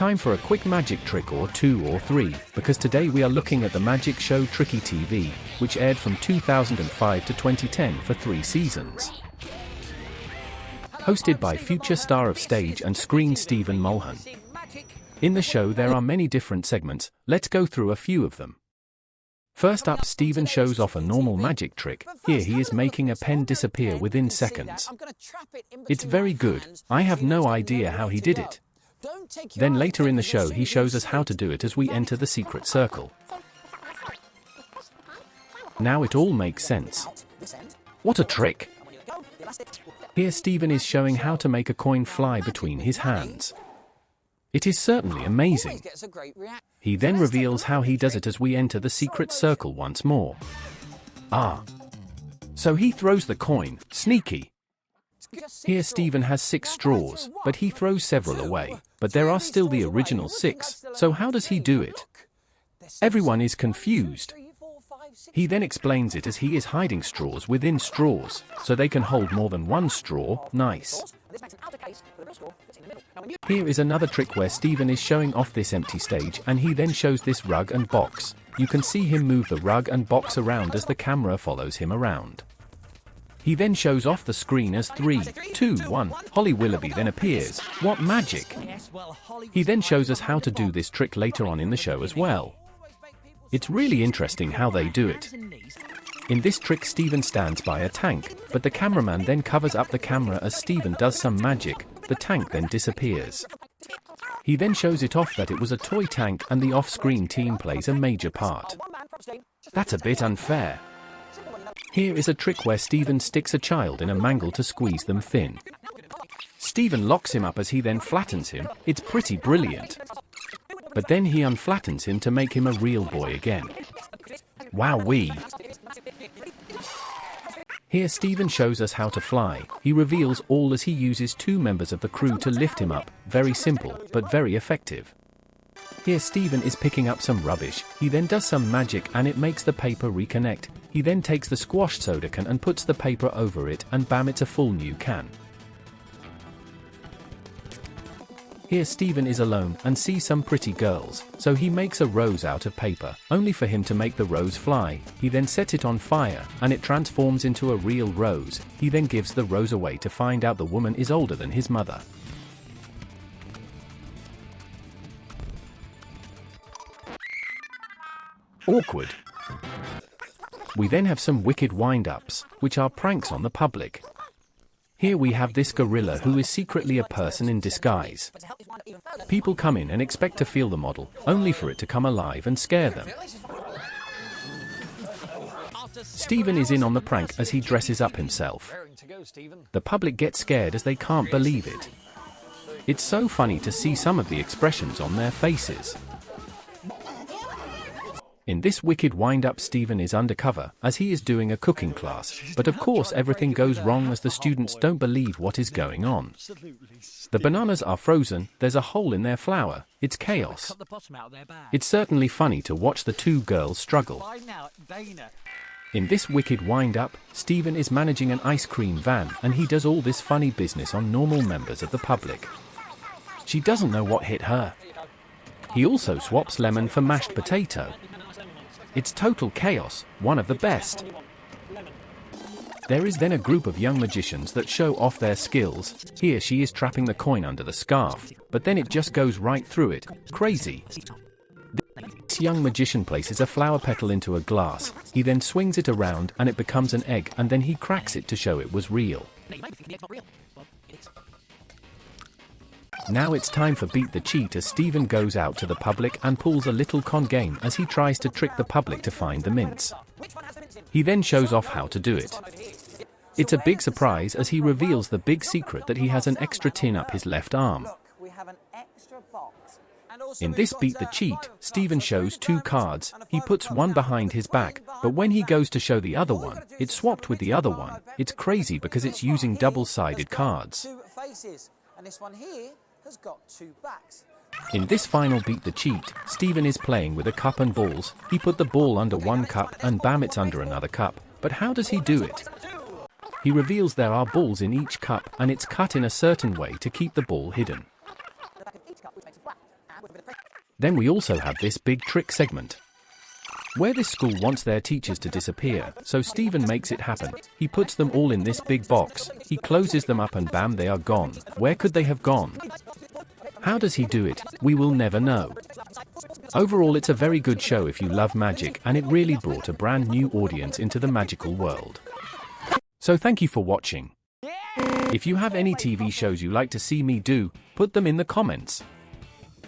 time for a quick magic trick or 2 or 3, because today we are looking at the magic show Tricky TV, which aired from 2005 to 2010 for 3 seasons. Hosted by future star of stage and screen Stephen Mulhern. In the show there are many different segments, let's go through a few of them. First up, Stephen shows off a normal magic trick. Here he is making a pen disappear within seconds. It's very good, I have no idea how he did it. Then later in the show he shows us how to do it as we enter the secret circle. Now it all makes sense. What a trick! Here Stephen is showing how to make a coin fly between his hands. It is certainly amazing. He then reveals how he does it as we enter the secret circle once more. So he throws the coin, sneaky. Here Stephen has 6 straws, but he throws several away. But there are still the original 6, so how does he do it? Everyone is confused. He then explains it as he is hiding straws within straws, so they can hold more than 1 straw. Nice. Here is another trick where Stephen is showing off this empty stage and he then shows this rug and box. You can see him move the rug and box around as the camera follows him around. He then shows off the screen as 3, 2, 1. Holly Willoughby then appears. What magic! He then shows us how to do this trick later on in the show as well. It's really interesting how they do it. In this trick Stephen stands by a tank, but the cameraman then covers up the camera as Stephen does some magic. The tank then disappears. He then shows it off that it was a toy tank and the off-screen team plays a major part. That's a bit unfair. Here is a trick where Stephen sticks a child in a mangle to squeeze them thin. Stephen locks him up as he then flattens him. It's pretty brilliant. But then he unflattens him to make him a real boy again. Wowee! Here Stephen shows us how to fly. He reveals all as he uses 2 members of the crew to lift him up. Very simple, but very effective. Here Stephen is picking up some rubbish. He then does some magic and it makes the paper reconnect. He then takes the squashed soda can and puts the paper over it and bam, it's a full new can. Here Stephen is alone and sees some pretty girls, so he makes a rose out of paper, only for him to make the rose fly. He then sets it on fire, and it transforms into a real rose. He then gives the rose away to find out the woman is older than his mother. Awkward. We then have some wicked wind-ups, which are pranks on the public. Here we have this gorilla who is secretly a person in disguise. People come in and expect to feel the model, only for it to come alive and scare them. Stephen is in on the prank as he dresses up himself. The public get scared as they can't believe it. It's so funny to see some of the expressions on their faces. In this wicked wind-up Stephen is undercover as he is doing a cooking class, but of course everything goes wrong as the students don't believe what is going on. The bananas are frozen, there's a hole in their flour, it's chaos. It's certainly funny to watch the 2 girls struggle. In this wicked wind-up, Stephen is managing an ice cream van and he does all this funny business on normal members of the public. She doesn't know what hit her. He also swaps lemon for mashed potato. It's total chaos, one of the best. There is then a group of young magicians that show off their skills. Here she is trapping the coin under the scarf, but then it just goes right through it. Crazy. This young magician places a flower petal into a glass. He then swings it around and it becomes an egg and then he cracks it to show it was real. Now it's time for Beat the Cheat as Stephen goes out to the public and pulls a little con game as he tries to trick the public to find the mints. He then shows off how to do it. It's a big surprise as he reveals the big secret that he has an extra tin up his left arm. In this Beat the Cheat, Stephen shows 2 cards. He puts one behind his back, but when he goes to show the other one, it's swapped with the other one. It's crazy because it's using double-sided cards. And this one here has got 2 backs. In this final Beat the Cheat, Stephen is playing with a cup and balls. He put the ball under one cup and bam, it's under another cup. But how does he do it? He reveals there are balls in each cup and it's cut in a certain way to keep the ball hidden. Then we also have this big trick segment, where this school wants their teachers to disappear, so Steven makes it happen. He puts them all in this big box, he closes them up and bam, they are gone. Where could they have gone? How does he do it? We will never know. Overall, it's a very good show if you love magic, and it really brought a brand new audience into the magical world. So thank you for watching. If you have any TV shows you like to see me do, put them in the comments.